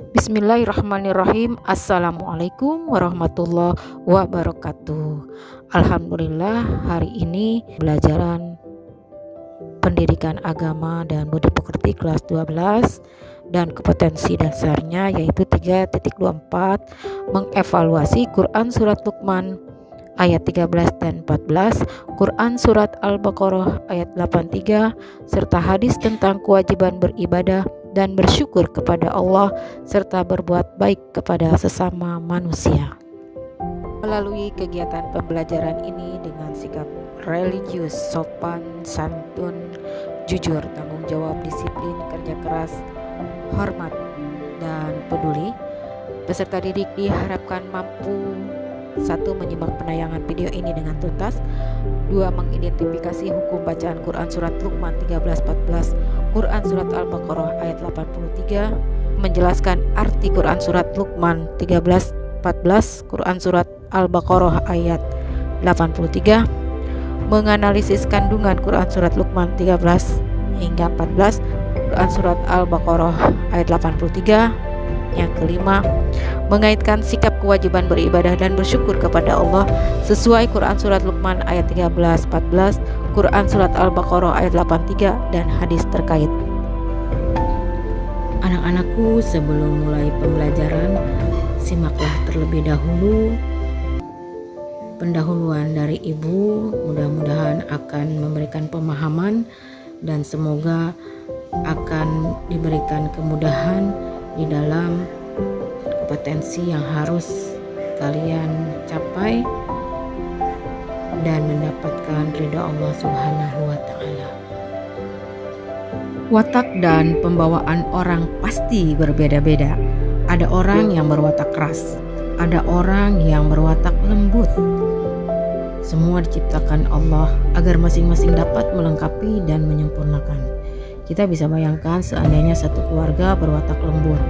Bismillahirrahmanirrahim. Assalamualaikum warahmatullahi wabarakatuh. Alhamdulillah, hari ini pelajaran pendidikan agama dan budi pekerti kelas 12 dan kompetensi dasarnya yaitu 3.24 mengevaluasi Quran surat Luqman ayat 13 dan 14, Quran surat Al-Baqarah ayat 83, serta hadis tentang kewajiban beribadah dan bersyukur kepada Allah serta berbuat baik kepada sesama manusia. Melalui kegiatan pembelajaran ini dengan sikap religius, sopan, santun, jujur, tanggung jawab, disiplin, kerja keras, hormat, dan peduli, peserta didik diharapkan mampu: 1. Menyimak penayangan video ini dengan tuntas. 2. Mengidentifikasi hukum bacaan Quran surat Luqman 13-14, Quran surat Al-Baqarah ayat 83, menjelaskan arti Quran surat Luqman 13-14, Quran surat Al-Baqarah ayat 83, menganalisis kandungan Quran surat Luqman 13 hingga 14, Quran surat Al-Baqarah ayat 83. Yang kelima, mengaitkan sikap kewajiban beribadah dan bersyukur kepada Allah sesuai Quran surat Luqman ayat 13-14, Quran surat Al-Baqarah ayat 83 dan hadis terkait. Anak-anakku, sebelum mulai pembelajaran, simaklah terlebih dahulu pendahuluan dari ibu. Mudah-mudahan akan memberikan pemahaman dan semoga akan diberikan kemudahan di dalam kompetensi yang harus kalian capai dan mendapatkan ridha Allah Subhanahu wa ta'ala. Watak dan pembawaan orang pasti berbeda-beda. Ada orang yang berwatak keras, ada orang yang berwatak lembut. Semua diciptakan Allah agar masing-masing dapat melengkapi dan menyempurnakan. Kita bisa bayangkan seandainya satu keluarga berwatak lembut,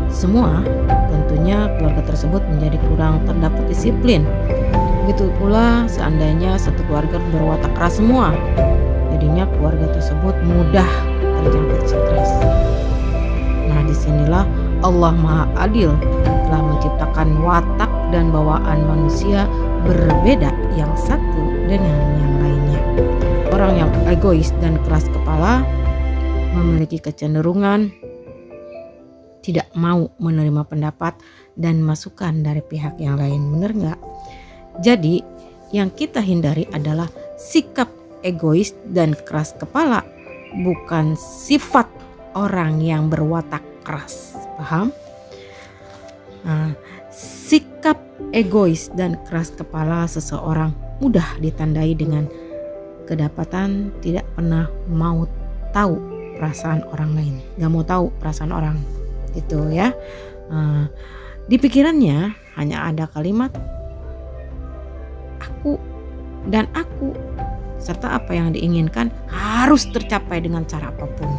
semua tentunya keluarga tersebut menjadi kurang terdapat disiplin. Begitu pula seandainya satu keluarga berwatak keras semua, jadinya keluarga tersebut mudah terjangkit stres. Nah, disinilah Allah Maha Adil telah menciptakan watak dan bawaan manusia berbeda yang satu dengan yang lainnya. Orang yang egois dan keras kepala memiliki kecenderungan tidak mau menerima pendapat dan masukan dari pihak yang lain. Benar nggak? Jadi yang kita hindari adalah sikap egois dan keras kepala, bukan sifat orang yang berwatak keras. Paham? Nah, sikap egois dan keras kepala seseorang mudah ditandai dengan kedapatan tidak pernah mau tahu perasaan orang lain, gak mau tahu perasaan orang, gitu ya. Di pikirannya hanya ada kalimat aku dan aku, serta apa yang diinginkan harus tercapai dengan cara apapun.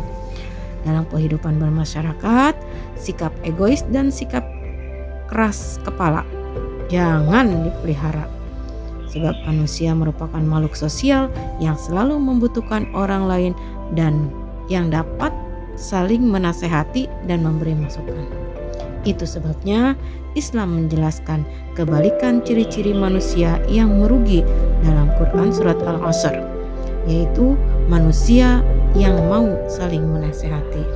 Dalam kehidupan bermasyarakat, sikap egois dan sikap keras kepala jangan dipelihara, sebab manusia merupakan makhluk sosial yang selalu membutuhkan orang lain dan yang dapat saling menasehati dan memberi masukan. Itu sebabnya Islam menjelaskan kebalikan ciri-ciri manusia yang merugi dalam Quran surat Al-Asr, yaitu manusia yang mau saling menasehati.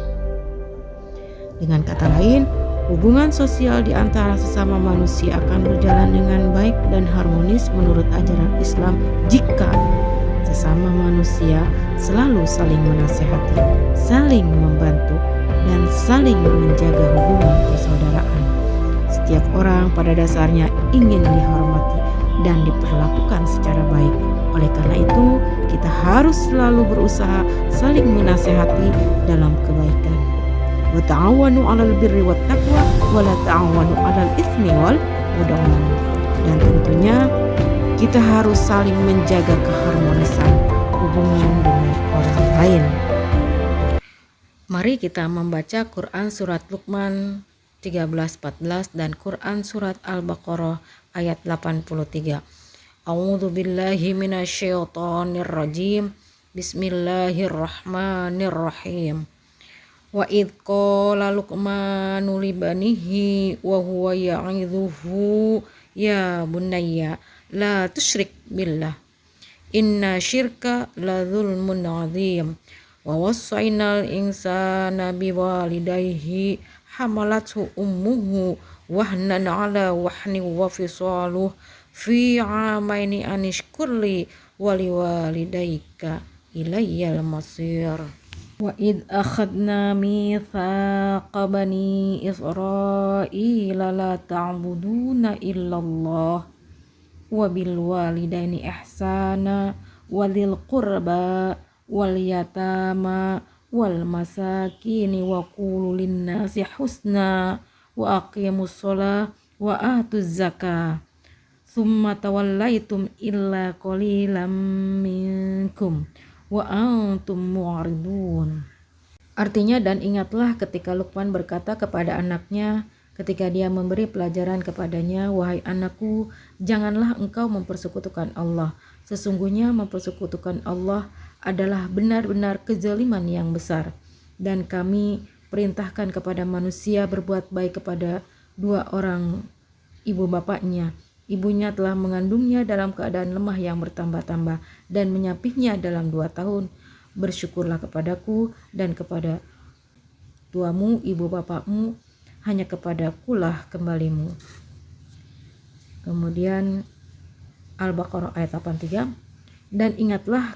Dengan kata lain, hubungan sosial di antara sesama manusia akan berjalan dengan baik dan harmonis menurut ajaran Islam jika sesama manusia selalu saling menasehati, saling membantu, dan saling menjaga hubungan persaudaraan. Setiap orang pada dasarnya ingin dihormati dan diperlakukan secara baik. Oleh karena itu, kita harus selalu berusaha saling menasehati dalam kebaikan. Wa ta'awanu 'alal birri wat taqwa wa la ta'awanu 'alal itsmi wal 'udwan. Dan tentunya kita harus saling menjaga keharmonisan hubungan dengan orang lain. Mari kita membaca Quran surat Luqman 13-14 dan Quran surat Al-Baqarah ayat 83. A'udzu billahi minasyaitonir rajim. Bismillahirrahmanirrahim. Wa id qala Luqmanu li banihi wa huwa ya'idhuhu ya bunayya la tusyrik billah inna syirka la dzulmun 'adzim wa wassaynal insana biwalidayhi hamalathu ummuhu wahnan 'ala wahnin wa fisaluhu fi 'amaini anishkurli wa liwalidayka ilayyal masir. Wa id akhadna mitsaqa bani Israila la ta'buduna illallah wa bil walidaini ihsana wa dzil qurba wal yatama wal masakini wa qulu linnasi husna wa aqimus shalah wa atuz zakah summa tawallaitum illa qalilam minkum wa antum mu'ridun. Artinya, dan ingatlah ketika Luqman berkata kepada anaknya ketika dia memberi pelajaran kepadanya, wahai anakku, janganlah engkau mempersekutukan Allah. Sesungguhnya mempersekutukan Allah adalah benar-benar kezaliman yang besar. Dan kami perintahkan kepada manusia berbuat baik kepada dua orang ibu bapaknya. Ibunya telah mengandungnya dalam keadaan lemah yang bertambah-tambah dan menyapihnya dalam 2 tahun. Bersyukurlah kepadaku dan kepada tuamu, ibu bapakmu, hanya kepadakulah kembalimu. Kemudian Al-Baqarah ayat 83. Dan ingatlah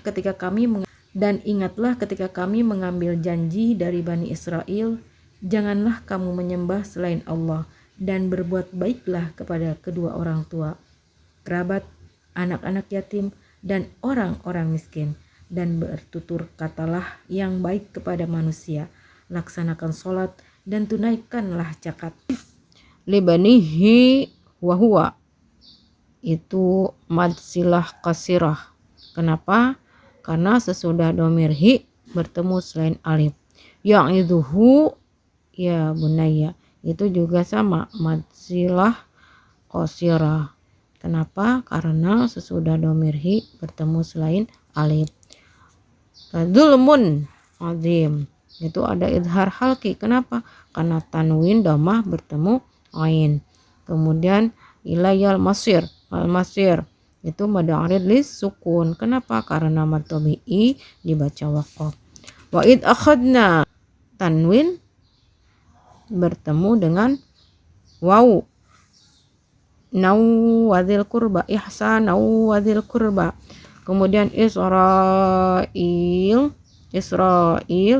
ketika kami mengambil janji dari Bani Israel, janganlah kamu menyembah selain Allah, dan berbuat baiklah kepada kedua orang tua, kerabat, anak-anak yatim, dan orang-orang miskin, dan bertutur katalah yang baik kepada manusia, laksanakan sholat dan tunaikanlah zakat. Libanihi wahuwa, itu mad silah kasirah. Kenapa? Karena sesudah domir hi bertemu selain alif. Yang iduhu ya bunayya, itu juga sama mad silah qasirah. Kenapa? Karena sesudah domir hi bertemu selain alif. Dzulmun 'adzim, itu ada idhar halqi. Kenapa? Karena tanwin dhammah bertemu ain. Kemudian ilayal masir, al masir itu mad arid lis sukun. Kenapa? Karena mad tabi'i dibaca waqaf. Wa id akhadna, tanwin bertemu dengan waw, nau wadil kurba, ihsan nau wadil kurba. Kemudian Israil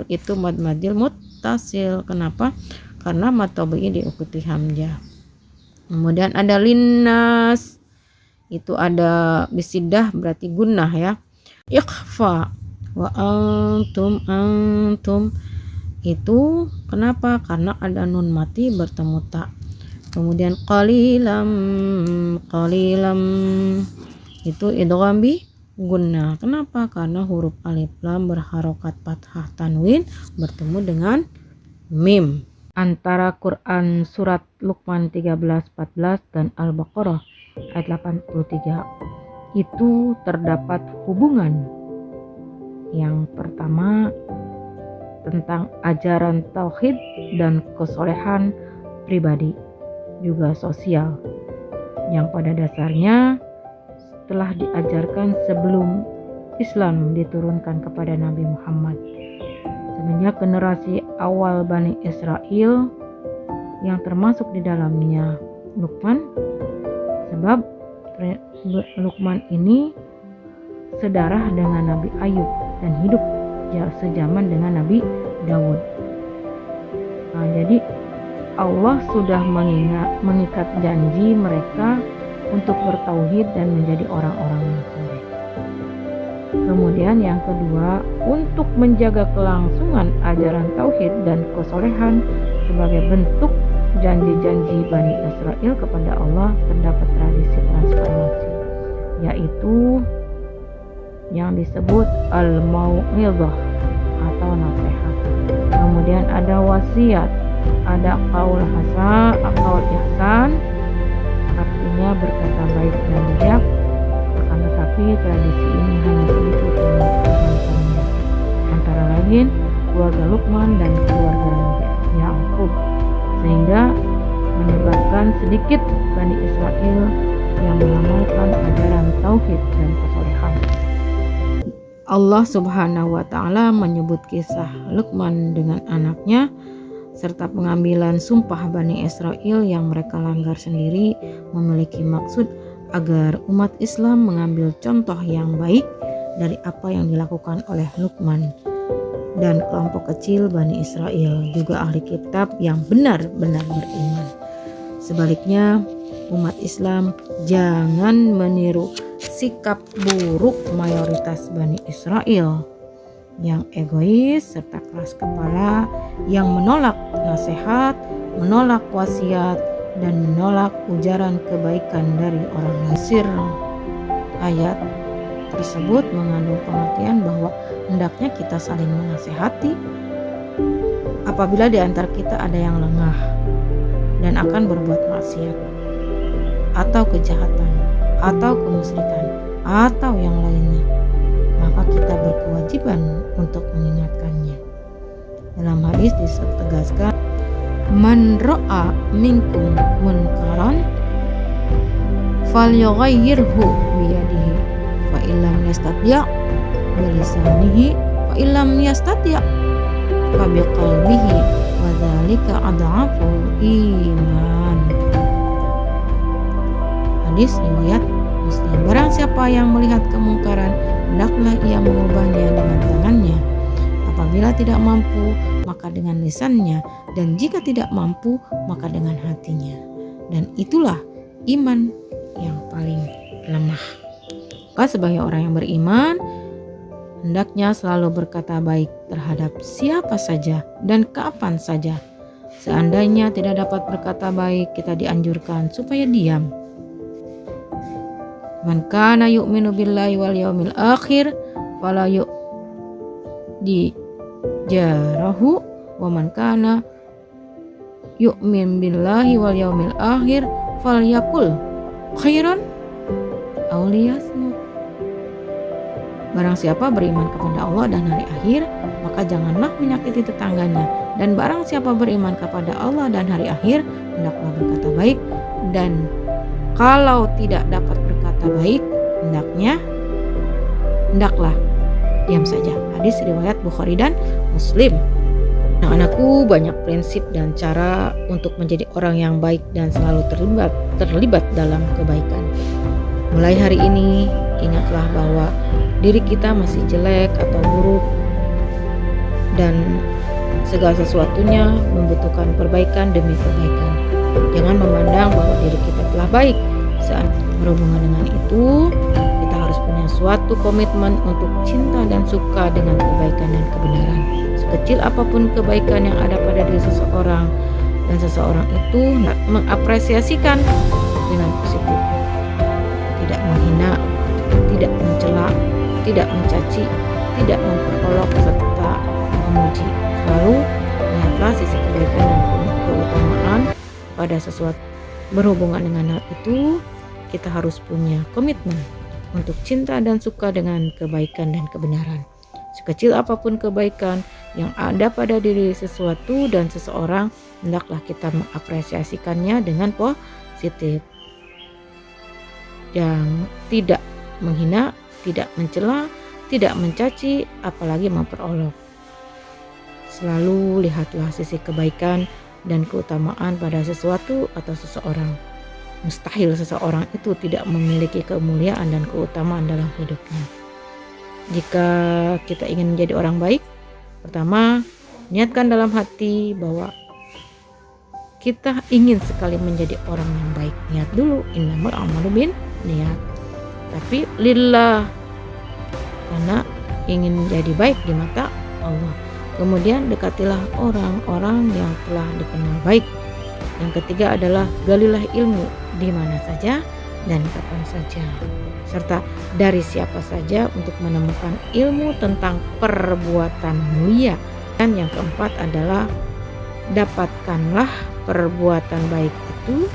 itu mad madil muttasil. Kenapa? Karena mad tabi'i diikuti hamzah. Kemudian ada linnas, itu ada bisidah berarti gunnah ya. Ikhfa wa antum itu kenapa? Karena ada nun mati bertemu ta. Kemudian qalilam itu idgham bi gunnah. Kenapa? Karena huruf alif lam berharokat fathah tanwin bertemu dengan mim. Antara Quran surat Luqman 13-14 dan Al-Baqarah ayat 83 itu terdapat hubungan. Yang pertama tentang ajaran tauhid dan kesolehan pribadi, juga sosial, yang pada dasarnya telah diajarkan sebelum Islam diturunkan kepada Nabi Muhammad. Semenjak generasi awal Bani Israel yang termasuk di dalamnya Luqman, sebab Luqman ini sedarah dengan Nabi Ayub dan hidup sejaman dengan Nabi Daud. Nah, jadi Allah sudah mengikat janji mereka untuk bertauhid dan menjadi orang-orang yang saleh. Kemudian yang kedua, untuk menjaga kelangsungan ajaran tauhid dan kesolehan sebagai bentuk janji-janji Bani Israel kepada Allah, terdapat tradisi transformasi, yaitu yang disebut al-mau'izah atau nasihat. Kemudian ada wasiat, ada qaul ihsan, artinya berkata baik dan bijak. Akan tetapi tradisi ini hanya sedikit dilakukannya, antara lain keluarga Luqman dan keluarga Yakub, sehingga menyebabkan sedikit Bani Israel yang mengamalkan ajaran tauhid dan kesolehan. Allah Subhanahu wa Ta'ala menyebut kisah Luqman dengan anaknya serta pengambilan sumpah Bani Israel yang mereka langgar sendiri memiliki maksud agar umat Islam mengambil contoh yang baik dari apa yang dilakukan oleh Luqman dan kelompok kecil Bani Israel, juga ahli kitab yang benar-benar beriman. Sebaliknya, umat Islam jangan meniru sikap buruk mayoritas Bani Israel yang egois serta keras kepala, yang menolak nasihat, menolak wasiat, dan menolak ujaran kebaikan dari orang Mesir. Ayat tersebut mengandung pengertian bahwa hendaknya kita saling menasihati apabila di antara kita ada yang lengah dan akan berbuat maksiat atau kejahatan atau kemusyrikan atau yang lainnya, maka kita berkewajiban untuk mengingatkannya. Dalam hadis ditegaskan, man ra'a minkum munkaran falyughayyirhu biyadihi fa illam yastati' bilisanihi fa illam yastati' fa biqalbihi wa dzalika adhaful iman. Hadis riwayat Muslim. Barang siapa yang melihat kemungkaran, hendaklah ia mengubahnya dengan tangannya. Apabila tidak mampu, maka dengan lisannya, dan jika tidak mampu, maka dengan hatinya. Dan itulah iman yang paling lemah. Maka sebagai orang yang beriman, hendaknya selalu berkata baik terhadap siapa saja dan kapan saja. Seandainya tidak dapat berkata baik, kita dianjurkan supaya diam. Man kana yu'minu billahi wal yaumil akhir fala yu'di jarahu wa man kana yu'min billahi wal yaumil akhir falyakul khairan aw liyasmut. Barang siapa beriman kepada Allah dan hari akhir, maka janganlah menyakiti tetangganya, dan barang siapa beriman kepada Allah dan hari akhir, hendaklah berkata baik, dan kalau tidak dapat berkata baik, hendaklah diam saja. Hadis riwayat Bukhari dan Muslim. Anak-anakku, banyak prinsip dan cara untuk menjadi orang yang baik dan selalu terlibat dalam kebaikan. Mulai hari ini, ingatlah bahwa diri kita masih jelek atau buruk dan segala sesuatunya membutuhkan perbaikan demi perbaikan. Jangan memandang bahwa diri kita telah baik. Saat berhubungan dengan itu, kita harus punya suatu komitmen untuk cinta dan suka dengan kebaikan dan kebenaran. Sekecil apapun kebaikan yang ada pada diri seseorang, dan seseorang itu mengapresiasikan dengan positif. Tidak menghina, tidak mencela, tidak mencaci, tidak memperolok serta memuji. Selalu lihatlah sisi kebaikan dan keutamaan pada sesuatu. Berhubungan dengan hal itu, kita harus punya komitmen untuk cinta dan suka dengan kebaikan dan kebenaran. Sekecil apapun kebaikan yang ada pada diri sesuatu dan seseorang, hendaklah kita mengapresiasikannya dengan positif. Yang tidak menghina, tidak mencela, tidak mencaci, apalagi memperolok. Selalu lihatlah sisi kebaikan dan keutamaan pada sesuatu atau seseorang. Mustahil seseorang itu tidak memiliki kemuliaan dan keutamaan dalam hidupnya. Jika kita ingin menjadi orang baik, pertama, niatkan dalam hati bahwa kita ingin sekali menjadi orang yang baik. Niat dulu, innamal a'malu binniyat. Tapi lillah, karena ingin menjadi baik di mata Allah. Kemudian dekatilah orang-orang yang telah dikenal baik. Yang ketiga adalah galilah ilmu di mana saja dan kapan saja, serta dari siapa saja untuk menemukan ilmu tentang perbuatan mulia. Dan yang keempat adalah dapatkanlah perbuatan baik itu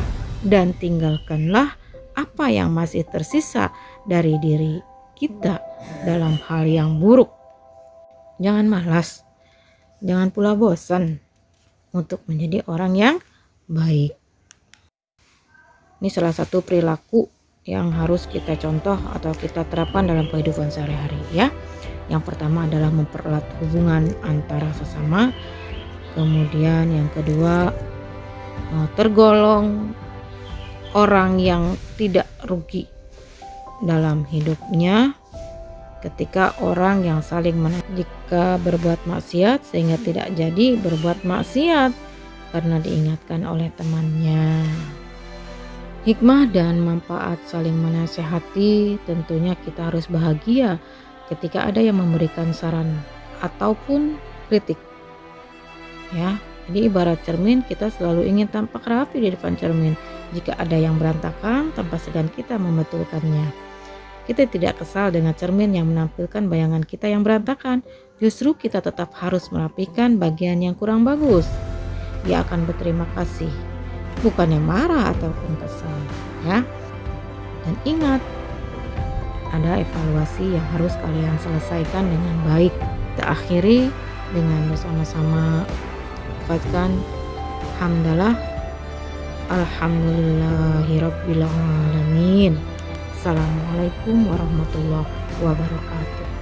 dan tinggalkanlah apa yang masih tersisa dari diri kita dalam hal yang buruk. Jangan malas. Jangan pula bosan untuk menjadi orang yang baik. Ini salah satu perilaku yang harus kita contoh atau kita terapkan dalam kehidupan sehari-hari ya. Yang pertama adalah mempererat hubungan antara sesama. Kemudian yang kedua, tergolong orang yang tidak rugi dalam hidupnya ketika orang yang saling jika berbuat maksiat sehingga tidak jadi berbuat maksiat karena diingatkan oleh temannya. Hikmah dan manfaat saling menasehati, tentunya kita harus bahagia ketika ada yang memberikan saran ataupun kritik. Ya, jadi ibarat cermin, kita selalu ingin tampak rapi di depan cermin. Jika ada yang berantakan, tanpa segan kita membetulkannya. Kita tidak kesal dengan cermin yang menampilkan bayangan kita yang berantakan. Justru kita tetap harus merapikan bagian yang kurang bagus. Dia akan berterima kasih, bukannya marah ataupun kesal ya. Dan ingat, ada evaluasi yang harus kalian selesaikan dengan baik. Kita akhiri dengan bersama-sama ucapkan hamdalah alhamdulillahirabbil alamin. Assalamualaikum warahmatullahi wabarakatuh.